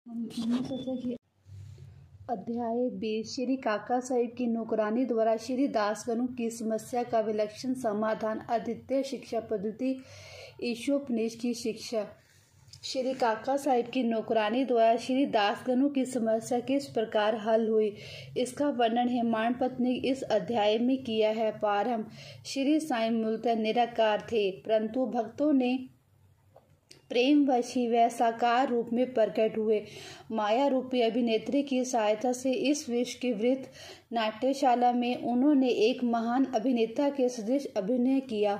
हमने सोचा कि अध्याय 20 श्री काका साहिब की नौकरानी द्वारा श्री दासगणु की समस्या का विलक्षण समाधान। अद्वितीय शिक्षा पद्धति ईशोपनिषद की शिक्षा। श्री काका साहिब की नौकरानी द्वारा श्री दासगणु की समस्या किस प्रकार हल हुई, इसका वर्णन हेमाडपंत ने इस अध्याय में किया है। प्रारंभ। श्री साईं मूलतः निराकार थे, परंतु भक्तों ने प्रेम वशी व साकार रूप में प्रकट हुए। माया रूपी अभिनेत्री की सहायता से इस विश्व की वृत्त नाट्यशाला में उन्होंने एक महान अभिनेता के सदृश अभिनय किया।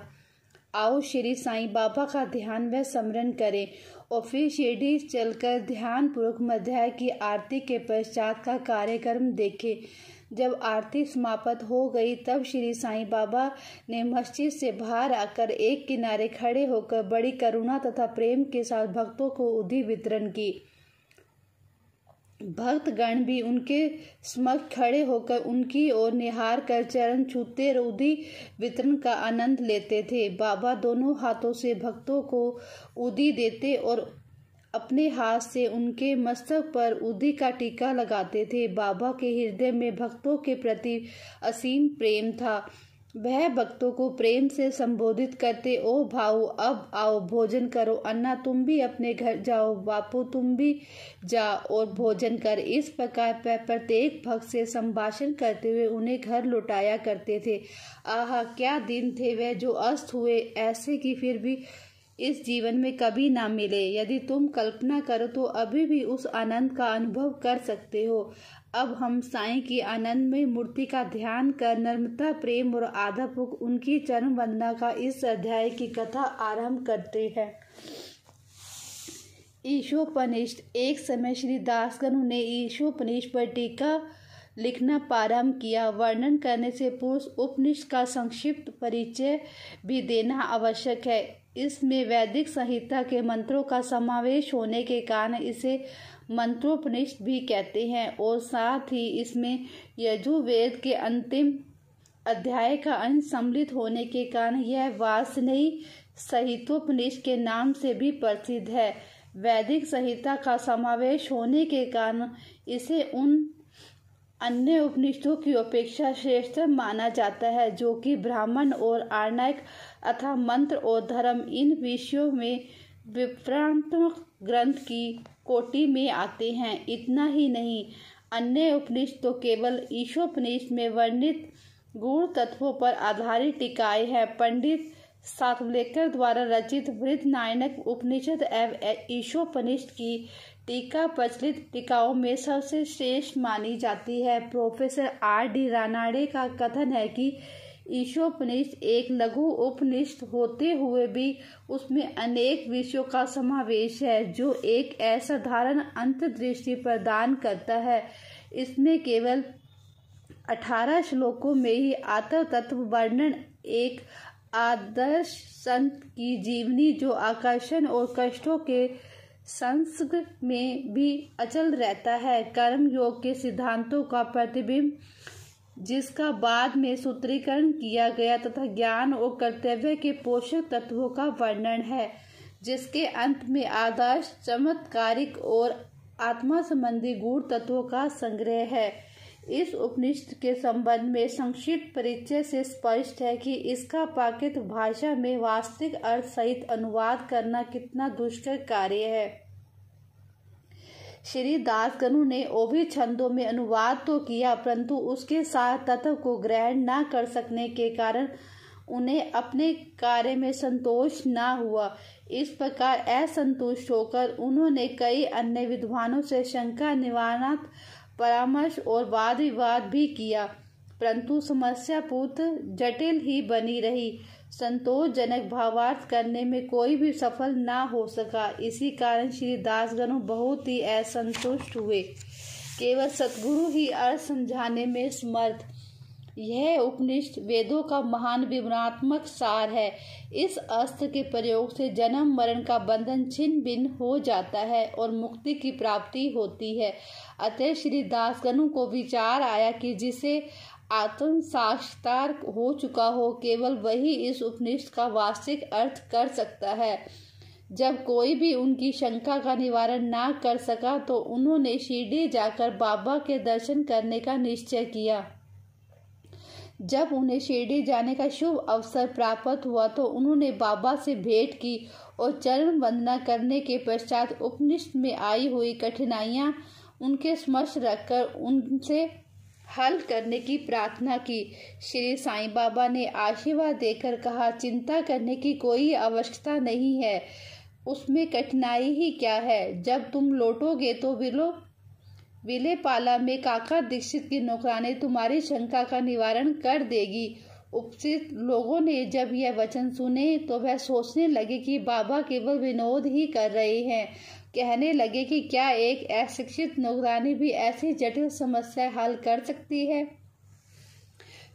आओ श्री साईं बाबा का ध्यान व स्मरण करें और फिर शिरडी चलकर ध्यान पूर्वक मध्याह्न की आरती के पश्चात का कार्यक्रम देखें। जब आरती समाप्त हो गई तब श्री साईं बाबा ने मस्जिद से बाहर आकर एक किनारे खड़े होकर बड़ी करुणा तथा प्रेम के साथ भक्तों को उदी वितरण की। भक्तगण भी उनके समक्ष खड़े होकर उनकी ओर निहार कर चरण छूते उदी वितरण का आनंद लेते थे। बाबा दोनों हाथों से भक्तों को उदी देते और अपने हाथ से उनके मस्तक पर उदी का टीका लगाते थे। बाबा के हृदय में भक्तों के प्रति असीम प्रेम था। वह भक्तों को प्रेम से संबोधित करते, ओ भाऊ अब आओ भोजन करो, अन्ना तुम भी अपने घर जाओ, बापू तुम भी जा और भोजन कर। इस प्रकार प्रत्येक भक्त से संभाषण करते हुए उन्हें घर लौटाया करते थे। आहा क्या दिन थे वह जो अस्त हुए, ऐसे कि फिर भी इस जीवन में कभी ना मिले। यदि तुम कल्पना करो तो अभी भी उस आनंद का अनुभव कर सकते हो। अब हम साईं की आनंदमय मूर्ति का ध्यान कर नम्रता, प्रेम और आदरपूर्वक उनकी चरण वंदना का इस अध्याय की कथा आरंभ करते हैं। ईशोपनिषद। एक समय श्री दासगणु ने ईशोपनिषद पर टीका लिखना प्रारंभ किया। वर्णन करने से पूर्व उपनिषद का संक्षिप्त परिचय भी देना आवश्यक है। इसमें वैदिक संहिता के मंत्रों का समावेश होने के कारण इसे मंत्रोपनिषद भी कहते हैं और साथ ही इसमें यजुर्वेद के अंतिम अध्याय का अंश सम्मिलित होने के कारण यह वार्ष्णेय संहितोपनिषद के नाम से भी प्रसिद्ध है। वैदिक संहिता का समावेश होने के कारण इसे उन अन्य उपनिषदों की अपेक्षा श्रेष्ठ माना जाता है जो कि ब्राह्मण और आर्णिक अथवा मंत्र और धर्म इन विषयों में विवरणात्मक ग्रंथ की कोटि में आते हैं। इतना ही नहीं, अन्य उपनिषद तो केवल ईशोपनिषद में वर्णित गूढ़ तत्वों पर आधारित टीकाएं हैं। पंडित सातवलेकर द्वारा रचित बृहदारण्यक उपनिषद एवं ईशोपनिषद की टीका प्रचलित टीकाओं में सबसे श्रेष्ठ मानी जाती है। Professor R.D. रानाडे का कथन है कि ईशोपनिषद एक लघु उपनिषद होते हुए भी उसमें अनेक विषयों का समावेश है जो एक असाधारण अंतर्दृष्टि प्रदान करता है। इसमें केवल 18 श्लोकों में ही आत्म तत्व वर्णन, एक आदर्श संत की जीवनी जो आकर्षण और कष्टों के संसर्ग में भी अचल रहता है, कर्म योग के सिद्धांतों का प्रतिबिंब जिसका बाद में सूत्रीकरण किया गया तथा ज्ञान और कर्तव्य के पोषक तत्वों का वर्णन है, जिसके अंत में आदर्श, चमत्कारिक और आत्मा संबंधी गूढ़ तत्वों का संग्रह है। इस उपनिषद के संबंध में संक्षिप्त परिचय से स्पष्ट है कि इसका प्राकृत भाषा में वास्तविक अर्थ सहित अनुवाद करना कितना दुष्कर कार्य है। श्री दासगणु ने ओभी छंदों में अनुवाद तो किया, परंतु उसके साथ तत्व को ग्रहण न कर सकने के कारण उन्हें अपने कार्य में संतोष न हुआ। इस प्रकार असंतुष्ट होकर उन्होंने कई अन्य विद्वानों से शंका निवारणार्थ परामर्श और वाद विवाद भी किया, परंतु समस्या पूर्ण जटिल ही बनी रही। संतोषजनक भावार्थ करने में कोई भी सफल न हो सका। इसी कारण श्री दासगणु बहुत ही असंतुष्ट हुए। केवल सतगुरु ही अर्थ समझाने में समर्थ। यह उपनिषद वेदों का महान विवरणात्मक सार है। इस अस्त्र के प्रयोग से जन्म मरण का बंधन छिन्न भिन्न हो जाता है और मुक्ति की प्राप्ति होती है। अतः श्री दासगणु को विचार आया कि जिसे आत्म साक्षात्कार हो चुका हो, केवल वही इस उपनिषद का वास्तविक अर्थ कर सकता है। जब कोई भी उनकी शंका का निवारण ना कर सका तो उन्होंने शिरडी जाकर बाबा के दर्शन करने का निश्चय किया। जब उन्हें शिरडी जाने का शुभ अवसर प्राप्त हुआ तो उन्होंने बाबा से भेंट की और चरण वंदना करने के पश्चात उपनिषद में आई हुई कठिनाइयां उनके समक्ष रखकर उनसे हल करने की प्रार्थना की। श्री साईं बाबा ने आशीर्वाद देकर कहा, चिंता करने की कोई आवश्यकता नहीं है, उसमें कठिनाई ही क्या है। जब तुम लौटोगे तो विलेपाला में काका दीक्षित की नौकरानी तुम्हारी शंका का निवारण कर देगी। उपस्थित लोगों ने जब यह वचन सुने तो वह सोचने लगे कि बाबा केवल विनोद ही कर रहे हैं। कहने लगे कि क्या एक अशिक्षित नौकरानी भी ऐसी जटिल समस्या हल कर सकती है।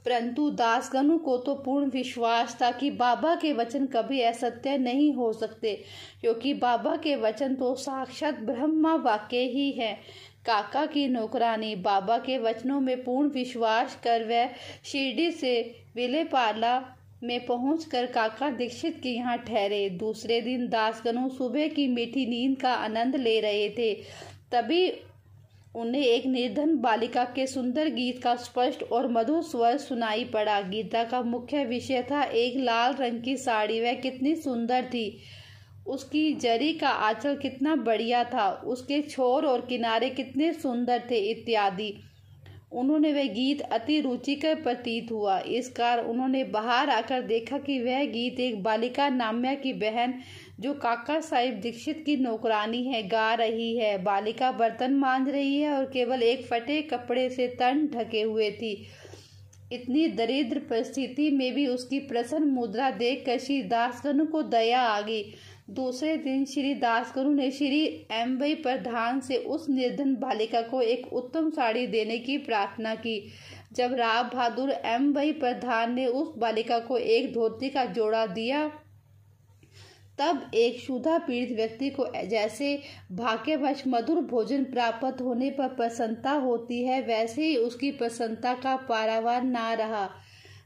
परंतु दासगणों को तो पूर्ण विश्वास था कि बाबा के वचन कभी असत्य नहीं हो सकते, क्योंकि बाबा के वचन तो साक्षात ब्रह्मा वाक्य ही है। काका की नौकरानी बाबा के वचनों में पूर्ण विश्वास कर वह शिरडी से विलेपाला में पहुंचकर काका दीक्षित के यहाँ ठहरे। दूसरे दिन दासगणों सुबह की मीठी नींद का आनंद ले रहे थे, तभी उन्हें एक निर्धन बालिका के सुंदर गीत का स्पष्ट और मधुर स्वर सुनाई पड़ा। गीता का मुख्य विषय था एक लाल रंग की साड़ी। वह कितनी सुंदर थी, उसकी जरी का आंचल कितना बढ़िया था, उसके छोर और किनारे कितने सुंदर थे इत्यादि। उन्होंने वह गीत अति रुचिकर प्रतीत हुआ। इस कारण उन्होंने बाहर आकर देखा कि वह गीत एक बालिका नाम्या की बहन, जो काका साहिब दीक्षित की नौकरानी है, गा रही है। बालिका बर्तन मांज रही है और केवल एक फटे कपड़े से तन ढके हुए थी। इतनी दरिद्र परिस्थिति में भी उसकी प्रसन्न मुद्रा देखकर श्री दासगणु को दया आ गई। दूसरे दिन श्री दासगणु ने श्री एम.वाई. प्रधान से उस निर्धन बालिका को एक उत्तम साड़ी देने की प्रार्थना की। जब राव बहादुर एम.वाई. प्रधान ने उस बालिका को एक धोती का जोड़ा दिया, तब एक क्षुधा पीड़ित व्यक्ति को जैसे भाग्यवश मधुर भोजन प्राप्त होने पर प्रसन्नता होती है, वैसे ही उसकी प्रसन्नता का पारावार ना रहा।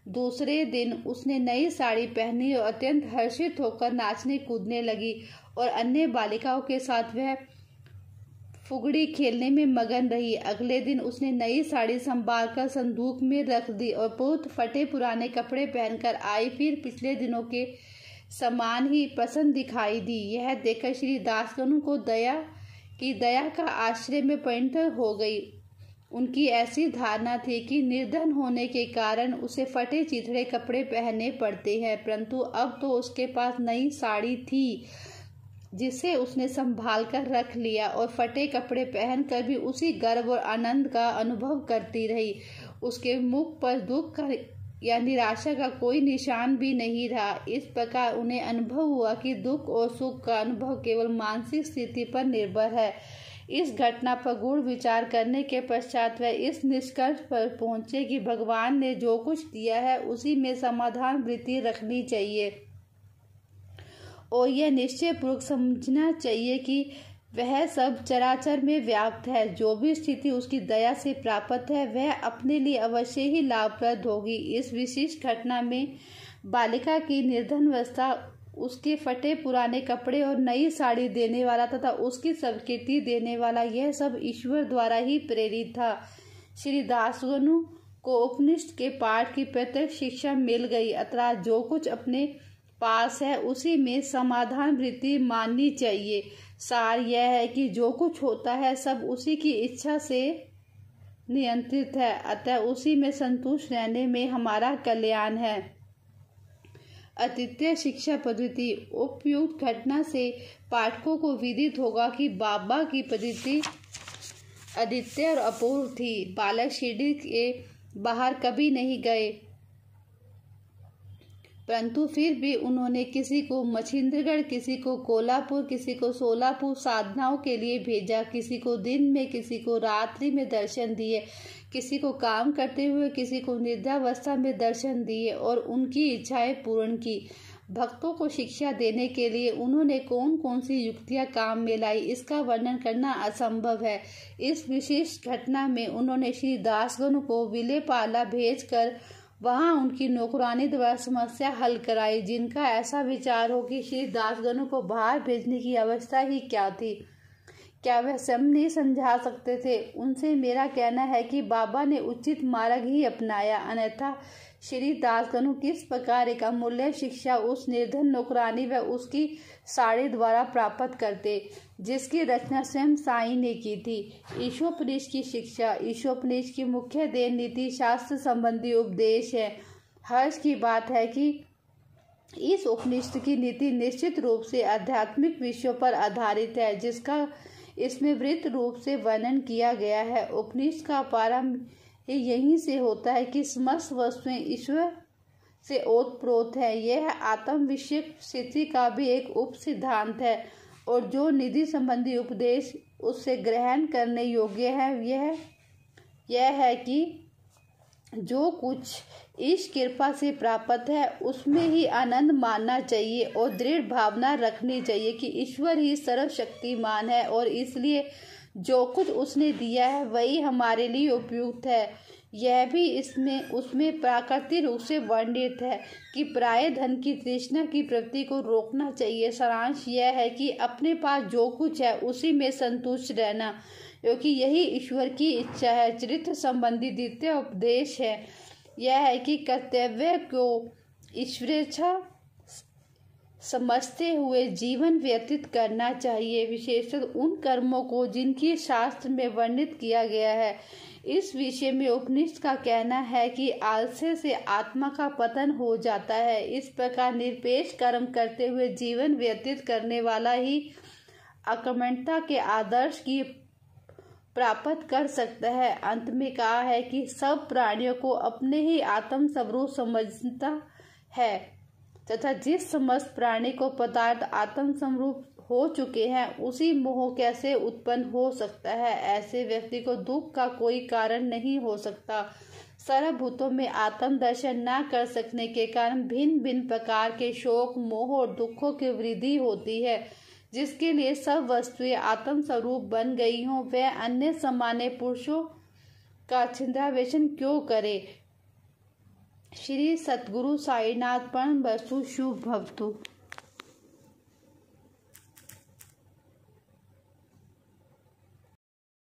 दूसरे दिन उसने नई साड़ी पहनी और अत्यंत हर्षित होकर नाचने कूदने लगी और अन्य बालिकाओं के साथ वह फुगड़ी खेलने में मगन रही। अगले दिन उसने नई साड़ी संभालकर संदूक में रख दी और बहुत फटे पुराने कपड़े पहनकर आई, फिर पिछले दिनों के समान ही प्रसन्न दिखाई दी। यह देखकर श्री दासगणु को दया का आश्रय में परिणत हो गई। उनकी ऐसी धारणा थी कि निर्धन होने के कारण उसे फटे चिथड़े कपड़े पहनने पड़ते हैं, परंतु अब तो उसके पास नई साड़ी थी जिसे उसने संभाल कर रख लिया और फटे कपड़े पहनकर भी उसी गर्व और आनंद का अनुभव करती रही। उसके मुख पर दुख का या निराशा का कोई निशान भी नहीं रहा। इस प्रकार उन्हें अनुभव हुआ कि दुख और सुख का अनुभव केवल मानसिक स्थिति पर निर्भर है। इस घटना पर गूढ़ विचार करने के पश्चात वह इस निष्कर्ष पर पहुंचे कि भगवान ने जो कुछ दिया है उसी में समाधान वृत्ति रखनी चाहिए और यह निश्चय पूर्वक समझना चाहिए कि वह सब चराचर में व्याप्त है। जो भी स्थिति उसकी दया से प्राप्त है वह अपने लिए अवश्य ही लाभप्रद होगी। इस विशिष्ट घटना में बालिका की निर्धनावस्था, उसके फटे पुराने कपड़े और नई साड़ी देने वाला तथा उसकी स्वीकृति देने वाला, यह सब ईश्वर द्वारा ही प्रेरित था। श्री दासगणु को उपनिषद के पाठ की प्रत्यक्ष शिक्षा मिल गई, अतः जो कुछ अपने पास है उसी में समाधान वृत्ति माननी चाहिए। सार यह है कि जो कुछ होता है सब उसी की इच्छा से नियंत्रित है, अतः उसी में संतुष्ट रहने में हमारा कल्याण है। अद्वितीय शिक्षा पद्धति। उपयुक्त घटना से पाठकों को विदित होगा कि बाबा की पद्धति अद्वितीय और अपूर्व थी। बालक शिरडी के बाहर कभी नहीं गए, परंतु फिर भी उन्होंने किसी को मछिंद्रगढ़, किसी को कोल्हापुर, किसी को सोलापुर साधनाओं के लिए भेजा, किसी को दिन में, किसी को रात्रि में दर्शन दिए, किसी को काम करते हुए, किसी को निद्रावस्था में दर्शन दिए और उनकी इच्छाएं पूर्ण की। भक्तों को शिक्षा देने के लिए उन्होंने कौन कौन सी युक्तियां काम में लाई, इसका वर्णन करना असंभव है। इस विशेष घटना में उन्होंने श्री दासगणु को विलेपाला भेजकर वहां उनकी नौकरानी द्वारा समस्या हल कराई। जिनका ऐसा विचार हो कि श्री दासगणु को बाहर भेजने की अवस्था ही क्या थी, क्या वह स्वयं नहीं समझा सकते थे? उनसे मेरा कहना है कि बाबा ने उचित मार्ग ही अपनाया, अन्यथा श्री दासगणु किस प्रकार एक अमूल्य शिक्षा उस निर्धन नौकरानी व उसकी साड़ी द्वारा प्राप्त करते, जिसकी रचना स्वयं साईं ने की थी। ईशोपनिषद की शिक्षा। ईशोपनिषद की मुख्य देन नीति शास्त्र संबंधी उपदेश है। हर्ष की बात है कि इस उपनिषद की नीति निश्चित रूप से आध्यात्मिक विषयों पर आधारित है, जिसका इसमें वृत्त रूप से वर्णन किया गया है। उपनिषद का प्रारंभ यहीं से होता है कि समस्त वस्तुएं ईश्वर से ओतप्रोत है। यह आत्म विषयक स्थिति का भी एक उप सिद्धांत है, और जो निधि संबंधी उपदेश उससे ग्रहण करने योग्य है यह है कि जो कुछ इस कृपा से प्राप्त है उसमें ही आनंद मानना चाहिए और दृढ़ भावना रखनी चाहिए कि ईश्वर ही सर्वशक्तिमान है, और इसलिए जो कुछ उसने दिया है वही हमारे लिए उपयुक्त है। यह भी उसमें प्राकृतिक रूप से वर्णित है कि प्राय धन की तृष्णा की प्रवृत्ति को रोकना चाहिए। सारांश यह है कि अपने पास जो कुछ है उसी में संतुष्ट रहना, क्योंकि यही ईश्वर की इच्छा है। चरित्र संबंधी द्वितीय उपदेश है यह है कि कर्तव्य को ईश्वरेच्छा समझते हुए जीवन व्यतीत करना चाहिए, विशेषतः उन कर्मों को जिनकी शास्त्र में वर्णित किया गया है। इस विषय में उपनिषद का कहना है कि आलस्य से आत्मा का पतन हो जाता है। इस प्रकार निरपेक्ष कर्म करते हुए जीवन व्यतीत करने वाला ही अकर्मण्यता के आदर्श की प्राप्त कर सकता है। अंत में कहा है कि सब प्राणियों को अपने ही आत्म स्वरूप समझता है, तथा जिस समस्त प्राणी को पदार्थ आत्म स्वरूप हो चुके हैं उसी मोह कैसे उत्पन्न हो सकता है? ऐसे व्यक्ति को दुख का कोई कारण नहीं हो सकता। सर्वभूतों में आत्म दर्शन न कर सकने के कारण भिन्न भिन्न प्रकार के शोक, मोह और दुखों की वृद्धि होती है। जिसके लिए सब वस्तुएं आत्म स्वरूप बन गई हों, वह अन्य सामान्य पुरुषों का छिंद्रावेशन क्यों करे? श्री सतगुरु साईनाथ परम वस्तु शुभ भवतु।